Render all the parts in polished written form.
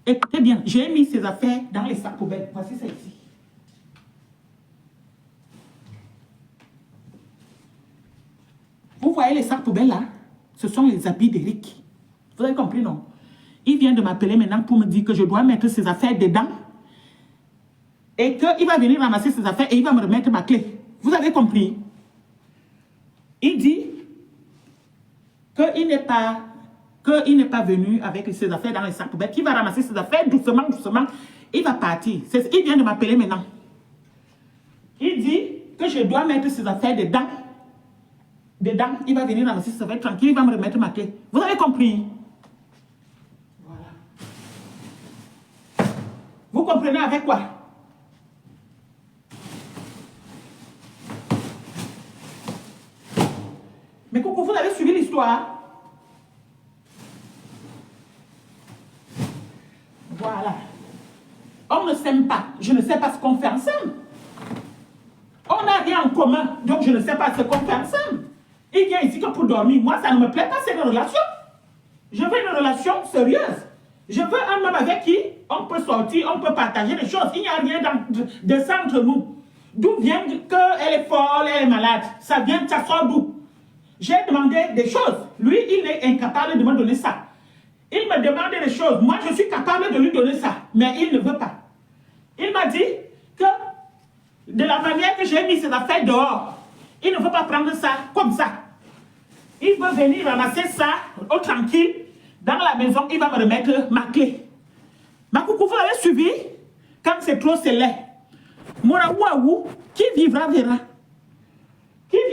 Écoutez bien, j'ai mis ses affaires dans les sacs poubelles. Voici ça ici. Vous voyez les sacs poubelles là? Ce sont les habits d'Éric. Vous avez compris, non? Il vient de m'appeler maintenant pour me dire que je dois mettre ses affaires dedans et qu'il va venir ramasser ses affaires et il va me remettre ma clé. Vous avez compris? Il dit qu'il n'est pas venu avec ses affaires dans les sacs poubelles, qu'il va ramasser ses affaires doucement, doucement. Il va partir. Il vient de m'appeler maintenant. Il dit que je dois mettre ses affaires dedans. Dedans, il va venir ramasser ses affaires tranquille, il va me remettre ma clé. Vous avez compris? Voilà. Vous comprenez avec quoi? Mais coucou, vous avez suivi l'histoire? Voilà. On ne s'aime pas. Je ne sais pas ce qu'on fait ensemble. On n'a rien en commun. Donc, je ne sais pas ce qu'on fait ensemble. Il vient ici que pour dormir. Moi, ça ne me plaît pas, c'est une relation. Je veux une relation sérieuse. Je veux un homme avec qui on peut sortir, on peut partager des choses. Il n'y a rien de ça entre nous. D'où vient qu'elle est folle, elle est malade? Ça vient, ça sort d'où? J'ai demandé des choses. Lui, il est incapable de me donner ça. Il me demande des choses. Moi, je suis capable de lui donner ça. Mais il ne veut pas. Il m'a dit que de la manière que j'ai mis ses affaires dehors, il ne veut pas prendre ça comme ça. Il veut venir ramasser ça au tranquille. Dans la maison, il va me remettre ma clé. Ma coucou, vous l'avez suivi? Quand c'est trop, c'est laid. Mora ouaou, qui vivra verra.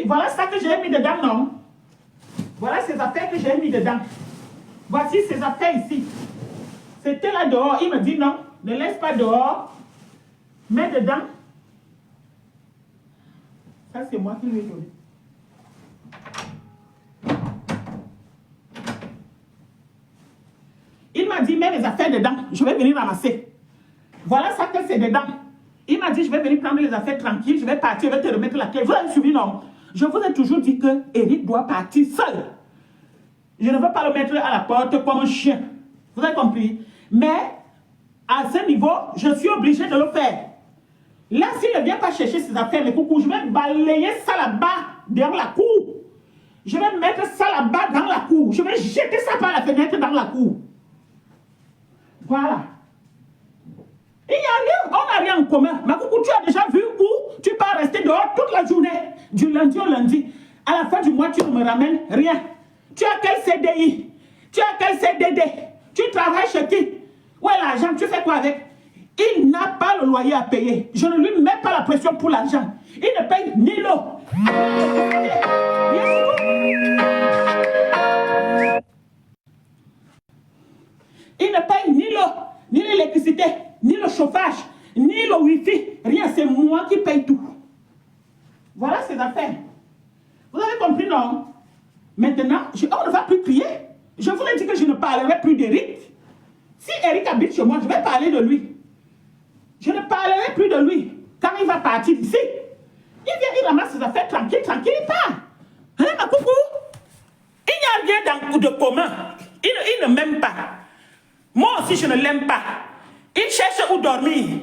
Voilà ça que j'ai mis dedans, non? Voilà ces affaires que j'ai mis dedans. Voici ces affaires ici. C'était là dehors. Il me dit non, ne laisse pas dehors. Mets dedans. Ça, c'est moi qui lui ai donné. Il m'a dit, mets les affaires dedans. Je vais venir ramasser. Voilà ça que c'est dedans. Il m'a dit, je vais venir prendre les affaires tranquilles. Je vais partir, je vais te remettre la clé. Vous avez suivi, non? Je vous ai toujours dit que Eric doit partir seul. Je ne veux pas le mettre à la porte comme un chien. Vous avez compris? Mais à ce niveau, je suis obligé de le faire. Là, s'il ne vient pas chercher ses affaires, mes coucous, je vais balayer ça là-bas, dans la cour. Je vais mettre ça là-bas dans la cour. Je vais jeter ça par la fenêtre dans la cour. Voilà. Il n'y a rien, on n'a rien en commun. Ma coucou, tu as déjà vu où tu peux rester dehors toute la journée, du lundi au lundi. À la fin du mois, tu ne me ramènes rien. Tu as quel CDI? Tu as quel CDD? Tu travailles chez qui? Où est l'argent? Tu fais quoi avec? Il n'a pas le loyer à payer. Je ne lui mets pas la pression pour l'argent. Il ne paye ni l'eau. Il ne paye ni l'eau, ni l'électricité, ni le chauffage, ni le wifi. Rien, c'est moi qui paye tout. Voilà ses affaires. Vous avez compris, non? Maintenant, on ne va plus prier. Je vous ai dit que je ne parlerai plus d'Éric. Si Eric habite chez moi, je vais parler de lui. Je ne parlerai plus de lui. Quand il va partir d'ici, il vient, il ramasse ses affaires tranquille, tranquille, il part. Hein, ma coucou? Il n'y a rien de commun. Il ne m'aime pas. Moi aussi, je ne l'aime pas. Il cherche où dormir.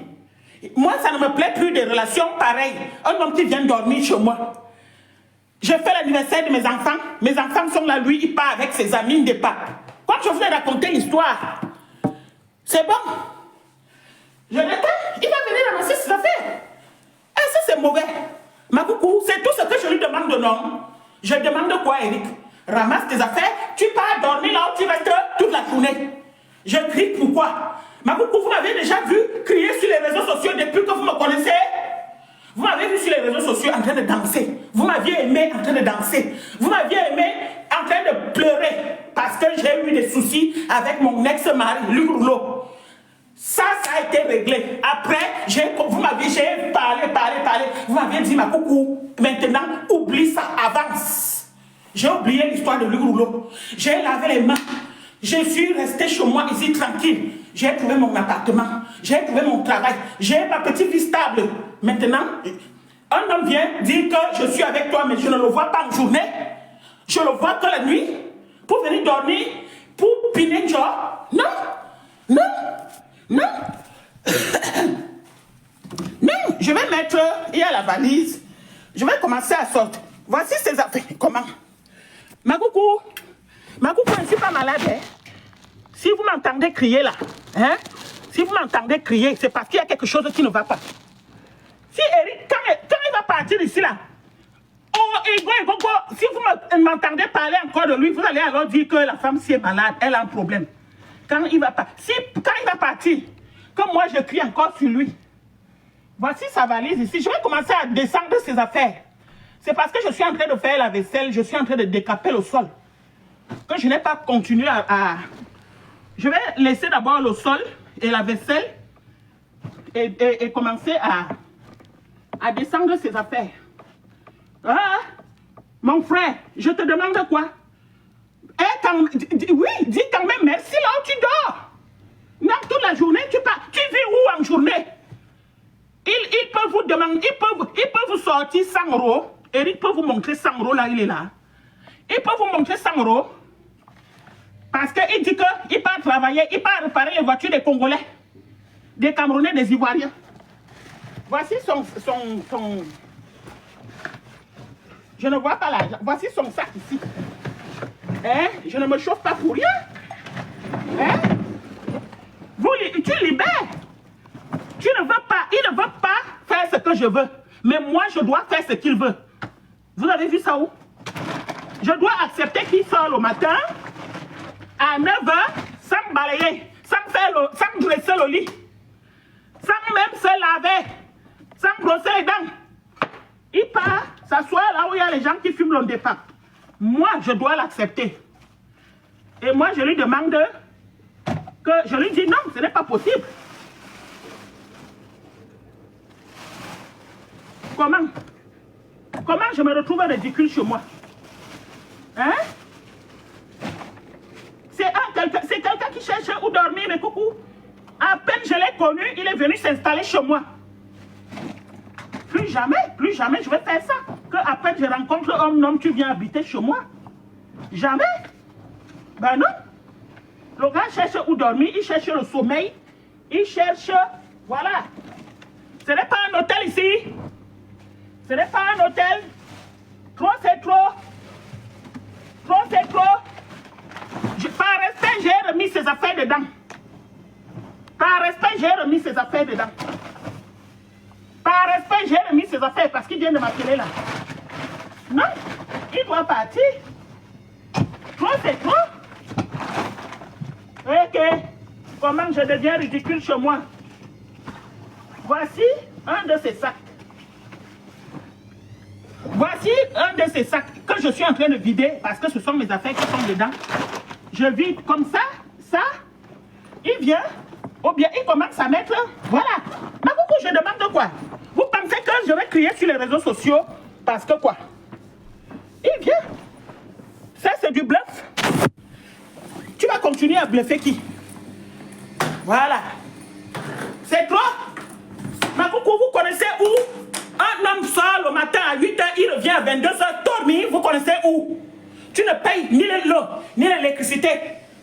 Moi, ça ne me plaît plus des relations pareilles. Un homme qui vient dormir chez moi. Je fais l'anniversaire de mes enfants. Mes enfants sont là, lui, il part avec ses amis de Pâques. Quand je vous ai raconté l'histoire, c'est bon. Je l'attends, il va venir ramasser ses affaires. Et ça, c'est mauvais. Ma coucou, c'est tout ce que je lui demande de non. Je demande quoi, Eric? Ramasse tes affaires, tu pars dormir là où tu restes toute la journée. Je crie pourquoi? Ma coucou, vous m'avez déjà vu crier sur les réseaux sociaux depuis que vous me connaissez? Vous m'avez vu sur les réseaux sociaux en train de danser. Vous m'aviez aimé en train de danser. Vous m'aviez aimé en train de pleurer parce que j'ai eu des soucis avec mon ex-mari, Luc Rouleau. Ça a été réglé. Après, vous m'aviez parlé. Vous m'aviez dit, ma coucou, maintenant, oublie ça, avance. J'ai oublié l'histoire de Luc Rouleau. J'ai lavé les mains. Je suis resté chez moi ici tranquille. J'ai trouvé mon appartement. J'ai trouvé mon travail. J'ai ma petite vie stable. Maintenant, un homme vient dire que je suis avec toi, mais je ne le vois pas en journée. Je le vois que la nuit. Pour venir dormir, pour piner genre. Non. valise. Je vais commencer à sortir. Voici ses affaires. Comment? Ma coucou, je ne suis pas malade. Hein? Si vous m'entendez crier là, hein? Si vous m'entendez crier, c'est parce qu'il y a quelque chose qui ne va pas. Si Eric, quand il va partir ici là, si vous m'entendez parler encore de lui, vous allez alors dire que la femme si est malade, elle a un problème. Quand il va partir, comme moi je crie encore sur lui. Voici sa valise ici. Je vais commencer à descendre ses affaires. C'est parce que je suis en train de faire la vaisselle, je suis en train de décaper le sol. Que je n'ai pas continué à... Je vais laisser d'abord le sol et la vaisselle et commencer à descendre ses affaires. Ah, mon frère, je te demande quoi? Oui, dis quand même merci là où tu dors. Non, toute la journée, tu vis où en journée? Ils peuvent vous demander, ils peuvent vous sortir 100 euros. Eric peut vous montrer 100 euros là, il est là. Il peut vous montrer 100 euros. Parce qu'il dit qu'il part travailler, il part réparer les voitures des Congolais, des Camerounais, des Ivoiriens. Voici son... Je ne vois pas l'argent. Voici son sac ici. Hein? Je ne me chauffe pas pour rien. Hein? Tu libères. Tu ne veux pas, il ne veut pas faire ce que je veux. Mais moi, je dois faire ce qu'il veut. Vous avez vu ça où? Je dois accepter qu'il sort le matin à 9 h sans me balayer, sans me dresser le lit, sans même se laver, sans brosser les dents. Il part s'asseoir là où il y a les gens qui fument le départ. Moi, je dois l'accepter. Et moi, je lui demande que je lui dis non, ce n'est pas possible. Comment je me retrouve ridicule chez moi? Hein? C'est quelqu'un qui cherche où dormir, mais coucou. À peine je l'ai connu, il est venu s'installer chez moi. Plus jamais je vais faire ça. Que à peine je rencontre un homme, tu viens habiter chez moi. Jamais. Ben non. Le gars cherche où dormir, il cherche le sommeil. Il cherche... Voilà. Ce n'est pas un hôtel ici. Ce n'est pas un hôtel. Trop, c'est trop. Trop, c'est trop. Par respect, j'ai remis ses affaires dedans. Par respect, j'ai remis ses affaires dedans. Par respect, j'ai remis ses affaires parce qu'il vient de m'appeler là. Non, il doit partir. Trop, c'est trop. Ok. Comment je deviens ridicule chez moi? Voici un de ces sacs. Voici un de ces sacs que je suis en train de vider parce que ce sont mes affaires qui sont dedans. Je vide comme ça, il vient, ou bien il commence à mettre, voilà. Mais pourquoi je demande quoi? Vous pensez que je vais crier sur les réseaux sociaux parce que quoi? Il vient. Ça c'est du bluff. Tu vas continuer à bluffer qui? Voilà. C'est trop. Mais coucou, vous connaissez où? Un homme sort le matin à 8 h, il revient à 22 h dormir, vous connaissez où? Tu ne payes ni l'eau, ni l'électricité.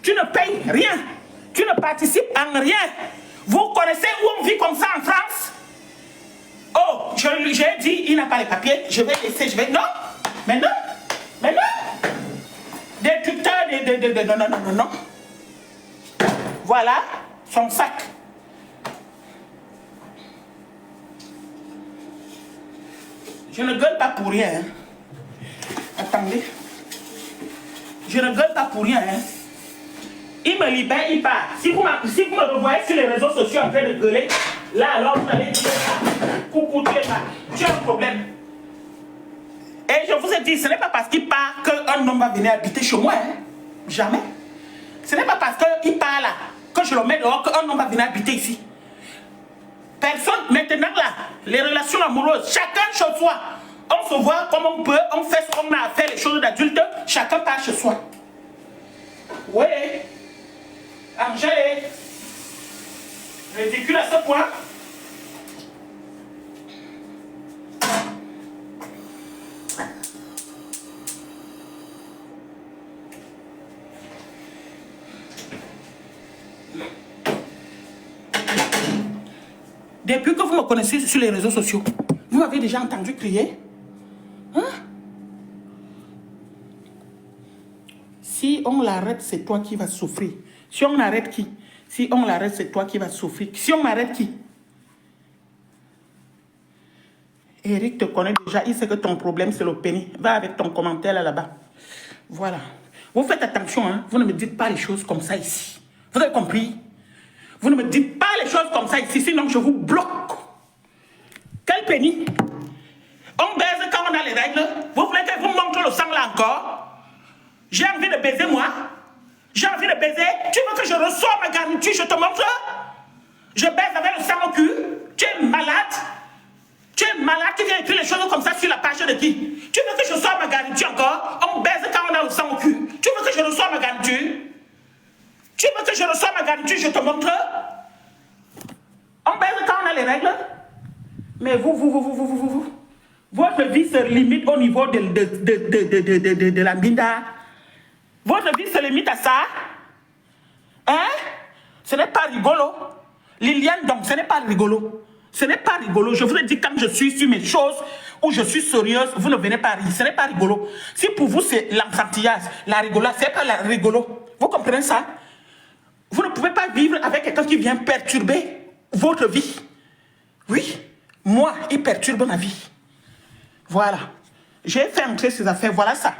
Tu ne payes rien. Tu ne participes en rien. Vous connaissez où on vit comme ça en France? Oh, j'ai dit, il n'a pas les papiers, je vais laisser, Non, mais non, mais non. Des tuteurs, non. Voilà son sac. Je ne gueule pas pour rien. Hein. Attendez. Je ne gueule pas pour rien. Hein. Il me libère, il part. Si vous me revoyez sur les réseaux sociaux en train de gueuler, là alors vous allez dire coucou, tu as un problème. Et je vous ai dit, ce n'est pas parce qu'il part qu'un homme va venir habiter chez moi. Hein. Jamais. Ce n'est pas parce qu'il part là que je le mets dehors qu'un homme va venir habiter ici. Personne, maintenant là, les relations amoureuses, chacun chez soi. On se voit comme on peut, on fait ce qu'on a à faire, les choses d'adultes, chacun part chez soi. Oui. Angèle, ridicule à ce point. Depuis que vous me connaissez sur les réseaux sociaux, vous Vous m'avez déjà entendu crier? Hein? Si on l'arrête, c'est toi qui vas souffrir. Si on arrête qui? Si on l'arrête, c'est toi qui vas souffrir. Si on m'arrête qui? Eric te connaît déjà, il sait que ton problème c'est le pénis. Va avec ton commentaire là-bas. Voilà. Vous faites attention, hein? Vous ne me dites pas les choses comme ça ici. Vous avez compris? Vous ne me dites pas les choses comme ça ici, sinon je vous bloque. Quel pénis? On baise quand on a les règles. Vous voulez que vous montre le sang là encore? J'ai envie de baiser moi. J'ai envie de baiser. Tu veux que je reçoive ma garniture, je te montre? Je baise avec le sang au cul. Tu es malade? Tu es malade, tu viens écrire les choses comme ça sur la page de qui? Tu veux que je reçoive ma garniture encore? On baise quand on a le sang au cul. Tu veux que je reçoive ma garniture? Tu veux que je reçoive ma garniture, je te montre? On baise quand on a les règles? Mais vous. Votre vie se limite au niveau de la binda. Votre vie se limite à ça? Hein? Ce n'est pas rigolo. Liliane, donc, ce n'est pas rigolo. Ce n'est pas rigolo. Je vous ai dit, quand je suis sur mes choses, où je suis sérieuse, vous ne venez pas rire. Ce n'est pas rigolo. Si pour vous, c'est l'enfantillage, la rigolade, ce n'est pas la rigolo. Vous comprenez ça? Vous ne pouvez pas vivre avec quelqu'un qui vient perturber votre vie. Oui, moi, il perturbe ma vie. Voilà. J'ai fait entrer ses affaires. Voilà ça.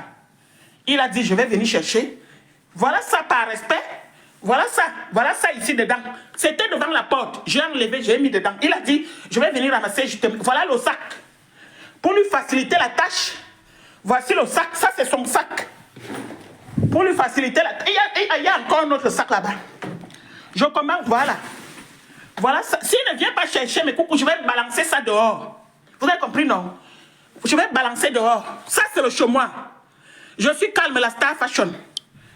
Il a dit, je vais venir chercher. Voilà ça par respect. Voilà ça ici dedans. C'était devant la porte. J'ai enlevé, j'ai mis dedans. Il a dit, je vais venir ramasser. Voilà le sac. Pour lui faciliter la tâche, voici le sac. Ça, c'est son sac. Pour lui faciliter la tâche. Il y a encore un autre sac là-bas. Je commence, voilà. Voilà ça. S'il ne vient pas chercher mes coucous, je vais balancer ça dehors. Vous avez compris, non? Je vais balancer dehors. Ça, c'est le chez moi. Je suis calme, la Star Fashion.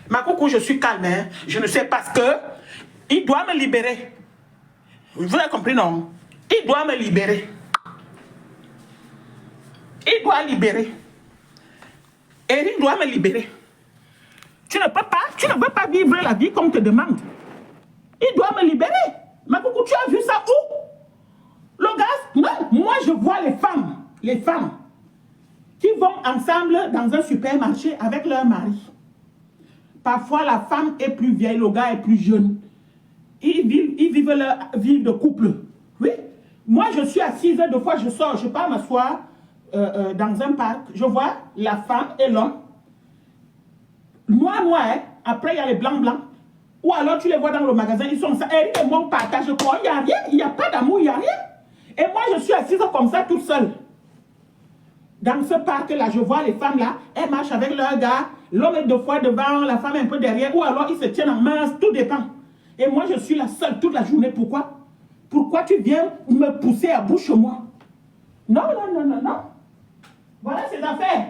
Ma coucou, je suis calme. Hein? Je ne sais parce que il doit me libérer. Vous avez compris, non? Il doit me libérer. Il doit libérer. Eric doit me libérer. Tu ne peux pas vivre la vie comme te demande. Il doit me libérer. Ma coucou, tu as vu ça où? Le gars, non, moi je vois les femmes qui vont ensemble dans un supermarché avec leur mari. Parfois, la femme est plus vieille, le gars est plus jeune. Ils vivent leur vie de couple. Oui. Moi, je suis assise, deux fois je sors, je pars m'asseoir dans un parc. Je vois la femme et l'homme. Noir, hein. Après, il y a les blancs. Ou alors, tu les vois dans le magasin, ils sont ça. Et ils m'ont partagé quoi? Il n'y a rien, il n'y a pas d'amour, il n'y a rien. Et moi, je suis assise comme ça, toute seule. Dans ce parc-là, je vois les femmes là, elles marchent avec leur gars, l'homme est deux fois devant, la femme est un peu derrière, ou alors ils se tiennent en main, tout dépend. Et moi, je suis la seule toute la journée. Pourquoi? Pourquoi tu viens me pousser à bout chez moi? Non. Voilà ces affaires.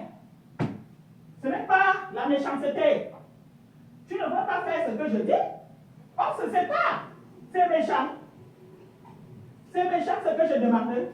Ce n'est pas la méchanceté. Tu ne veux pas faire ce que je dis? On se sépare. C'est méchant. C'est méchant ce que je demandais.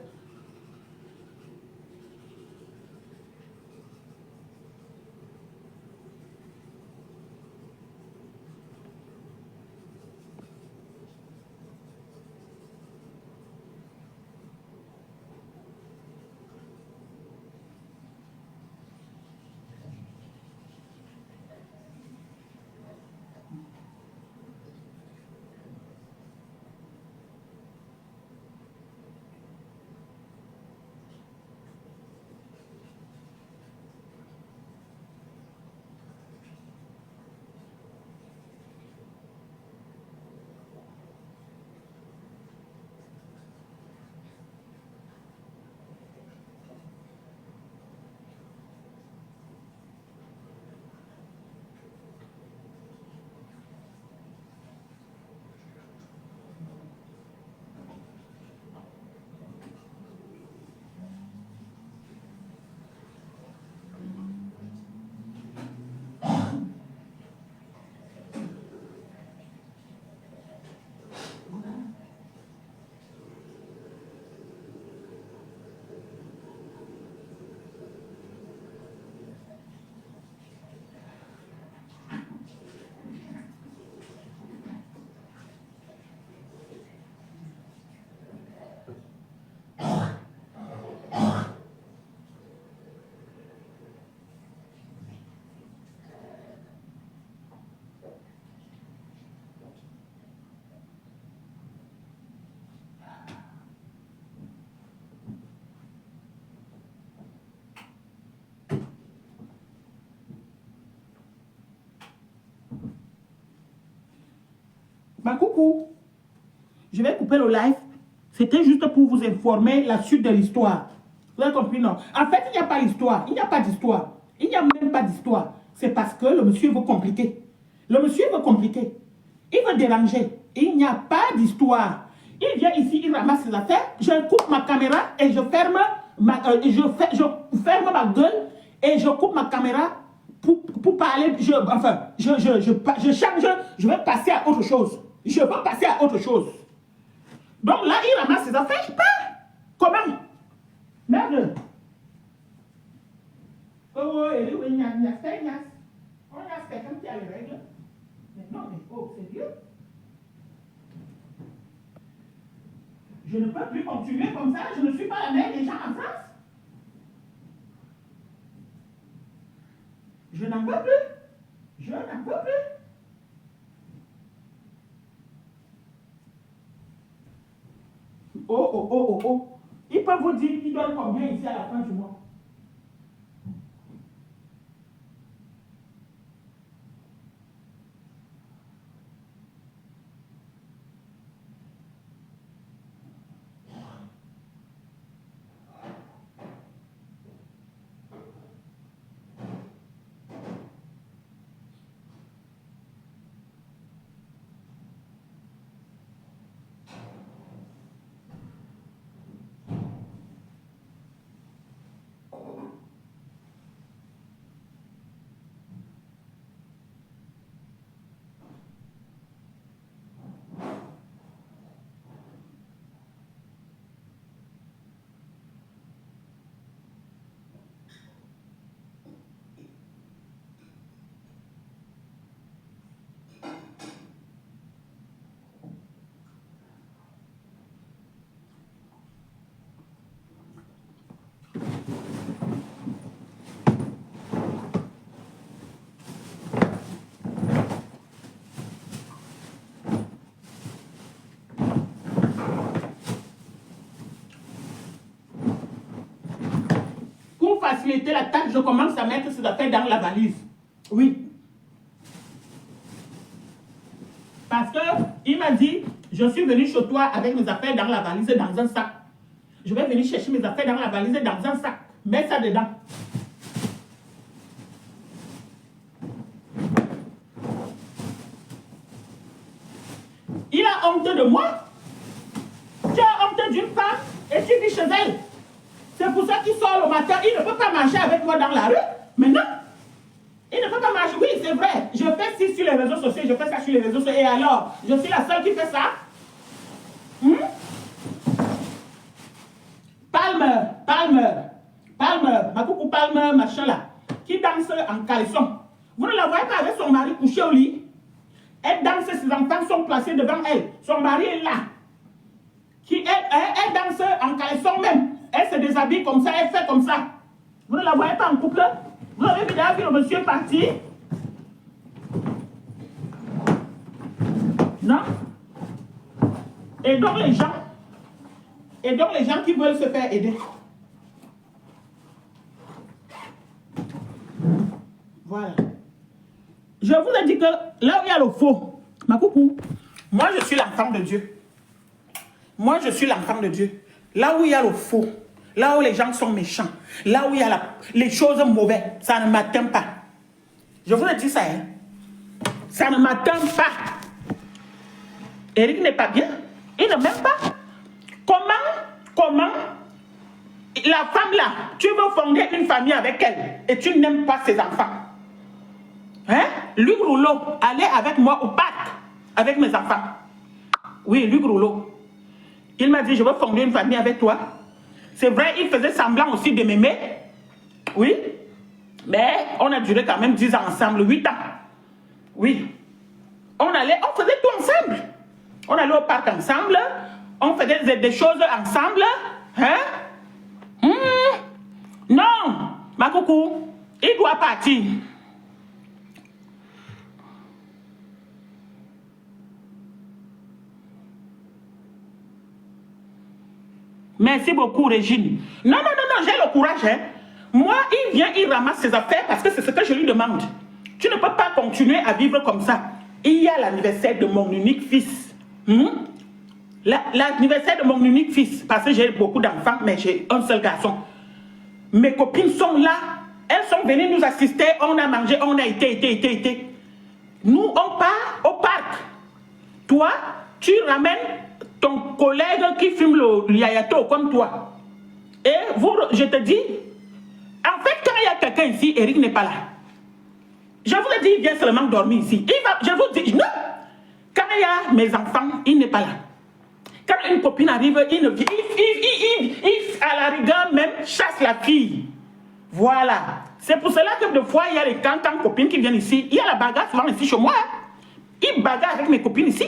Ma coucou, je vais couper le live. C'était juste pour vous informer la suite de l'histoire. Vous avez compris, non? En fait, il n'y a pas d'histoire. Il n'y a pas d'histoire. Il n'y a même pas d'histoire. C'est parce que le monsieur veut compliquer. Le monsieur veut compliquer. Il veut déranger. Il n'y a pas d'histoire. Il vient ici, il ramasse ses affaires. Je coupe ma caméra et je ferme je ferme ma gueule et je coupe ma caméra pour parler. Je change. Je vais passer à autre chose. Je veux passer à autre chose. Donc là, il ramasse ses affaires. Je pars. Comment? Merde. Oh, il y a on a fait comme tu as les règles. Mais non, mais oh, sérieux? Je ne peux plus continuer comme ça. Je ne suis pas la mère des gens en France. Je n'en peux plus. Je n'en peux plus. Oh, oh, oh, oh, oh. Ils peuvent vous dire qu'ils donnent combien ici à la fin du mois. Pour faciliter la tâche, je commence à mettre ces affaires dans la valise. Oui. Parce qu'il m'a dit, je suis venu chez toi avec mes affaires dans la valise et dans un sac. Je vais venir chercher mes affaires dans la valise et dans un sac. Mets ça dedans. Il a honte de moi. Tu as honte d'une femme et tu vis chez elle. C'est pour ça qu'il sort le matin. Il ne peut pas marcher avec moi dans la rue. Mais non. Il ne peut pas marcher. Oui, c'est vrai. Je fais ci sur les réseaux sociaux. Je fais ça sur les réseaux sociaux. Et alors, je suis la seule qui fait ça. Palmer, ma coucou Palmer, machin là, qui danse en caleçon. Vous ne la voyez pas avec son mari couché au lit. Elle danse, ses enfants sont placés devant elle. Son mari est là. Elle danse en caleçon même. Elle se déshabille comme ça, elle fait comme ça. Vous ne la voyez pas en couple? Vous avez déjà vu le monsieur parti? Non? Et donc les gens qui veulent se faire aider. Voilà. Je vous ai dit que là où il y a le faux, ma coucou, moi je suis l'enfant de Dieu. Moi je suis l'enfant de Dieu. Là où il y a le faux, là où les gens sont méchants, là où il y a les choses mauvaises, ça ne m'atteint pas. Je vous ai dit ça, hein? Ça ne m'atteint pas. Eric n'est pas bien. Il ne m'aime pas. Comment la femme là, tu veux fonder une famille avec elle et tu n'aimes pas ses enfants? Hein? Luc Rouleau, allez avec moi au parc avec mes enfants. Oui, Luc Rouleau. Il m'a dit, je veux fonder une famille avec toi. C'est vrai, il faisait semblant aussi de m'aimer. Oui. Mais on a duré quand même 10 ans ensemble, 8 ans. Oui. On faisait tout ensemble. On allait au parc ensemble. On faisait des choses ensemble. Hein? Non, ma coucou, il doit partir. Merci beaucoup, Régine. Non, j'ai le courage. Hein. Moi, il vient, il ramasse ses affaires parce que c'est ce que je lui demande. Tu ne peux pas continuer à vivre comme ça. il y a l'anniversaire de mon unique fils. L'anniversaire de mon unique fils, parce que j'ai beaucoup d'enfants, mais j'ai un seul garçon. Mes copines sont là, elles sont venues nous assister, on a mangé, on a été. Nous, on part au parc. Toi, tu ramènes ton collègue qui fume le yayato comme toi. Et je te dis, en fait, quand il y a quelqu'un ici, Eric n'est pas là. Je vous ai dit, il vient seulement dormir ici. Je vous dis, non. Quand il y a mes enfants, il n'est pas là. Quand une copine arrive, il à la rigueur même chasse la fille. Voilà. C'est pour cela que des fois, il y a les cantants copines qui viennent ici. Il y a la bagarre souvent ici chez moi. Il bagarre avec mes copines ici.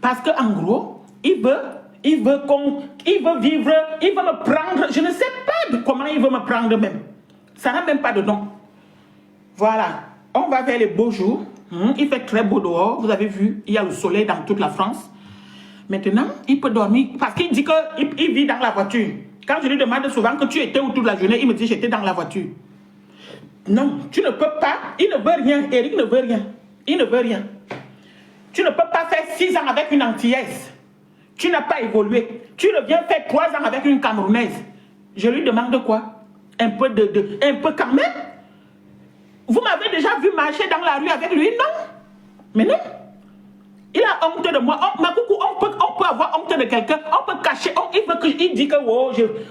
Parce qu'en gros, il veut vivre, il veut me prendre. Je ne sais pas de comment il veut me prendre même. Ça n'a même pas de nom. Voilà. On va vers les beaux jours. Il fait très beau dehors. Vous avez vu, il y a le soleil dans toute la France. Maintenant, il peut dormir parce qu'il dit qu'il vit dans la voiture. Quand je lui demande souvent que tu étais où toute la journée, il me dit j'étais dans la voiture. Non, tu ne peux pas. Il ne veut rien. Eric ne veut rien. Il ne veut rien. Tu ne peux pas faire 6 ans avec une Antillaise. Tu n'as pas évolué. Tu reviens faire 3 ans avec une Camerounaise. Je lui demande quoi? Un peu un peu quand même. Vous m'avez déjà vu marcher dans la rue avec lui? Non. Mais non. Il a honte de moi. On peut avoir honte de quelqu'un. On peut cacher. Il dit que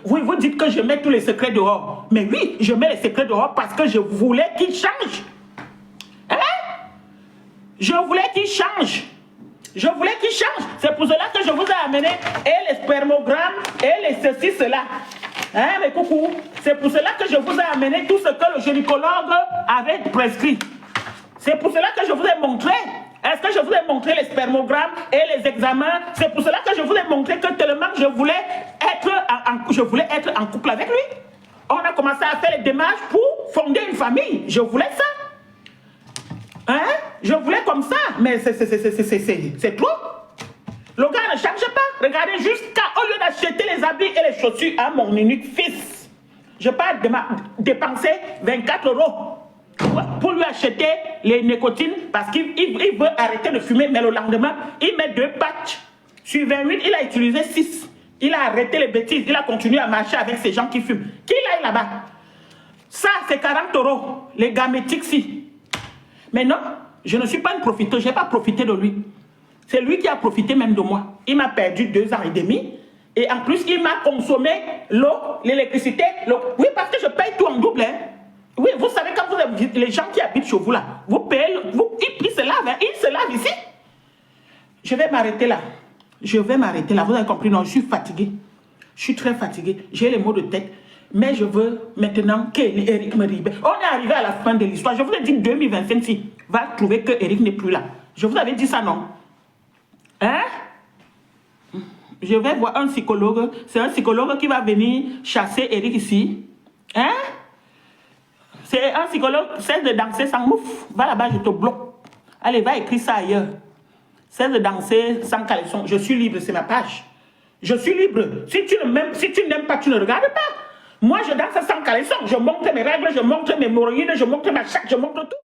vous dites que je mets tous les secrets dehors. Mais oui, je mets les secrets dehors parce que je voulais qu'il change. Hein? Je voulais qu'il change. Je voulais qu'il change. C'est pour cela que je vous ai amené et les spermogrammes et les ceci, cela. Hein, mes coucou? C'est pour cela que je vous ai amené tout ce que le gynécologue avait prescrit. C'est pour cela que je vous ai montré. Est-ce que je vous ai montré les spermogrammes et les examens? C'est pour cela que je vous ai montré que tellement je voulais être en couple avec lui. On a commencé à faire les démarches pour fonder une famille. Je voulais ça. Hein? Je voulais comme ça. Mais c'est trop. Le gars ne change pas. Regardez, au lieu d'acheter les habits et les chaussures à mon unique fils, je peux dépenser 24 € pour lui acheter les nicotines parce qu'il veut arrêter de fumer, mais le lendemain, il met 2 patchs. Sur 28, il a utilisé 6. Il a arrêté les bêtises. Il a continué à marcher avec ces gens qui fument. Qui l'aille là-bas? Ça, c'est 40 €. Les gamétiques-ci. Mais non, je ne suis pas une profiteuse. Je n'ai pas profité de lui. C'est lui qui a profité même de moi. Il m'a perdu 2 ans et demi. Et en plus, il m'a consommé l'eau, l'électricité. Oui, parce que je paye tout en double. Hein. Oui, vous savez, quand vous avez les gens qui habitent chez vous là, vous payez, ils se lavent, hein, ils se lavent ici. Je vais m'arrêter là. Je vais m'arrêter là. Vous avez compris, non, je suis fatigué. Je suis très fatigué. J'ai les maux de tête. Mais je veux maintenant qu'Eric me libère. On est arrivé à la fin de l'histoire. Je vous ai dit 2025, si va trouver que Eric n'est plus là. Je vous avais dit ça, non? Hein? Je vais voir un psychologue. C'est un psychologue qui va venir chasser Eric ici. Hein? C'est un psychologue, cesse de danser sans mouf. Va là-bas, je te bloque. Allez, va écrire ça ailleurs. Cesse de danser sans caleçon. Je suis libre, c'est ma page. Je suis libre. Si tu n'aimes pas, tu ne regardes pas. Moi, je danse sans caleçon. Je montre mes règles, je montre mes hémorroïdes, je montre ma chatte, je montre tout.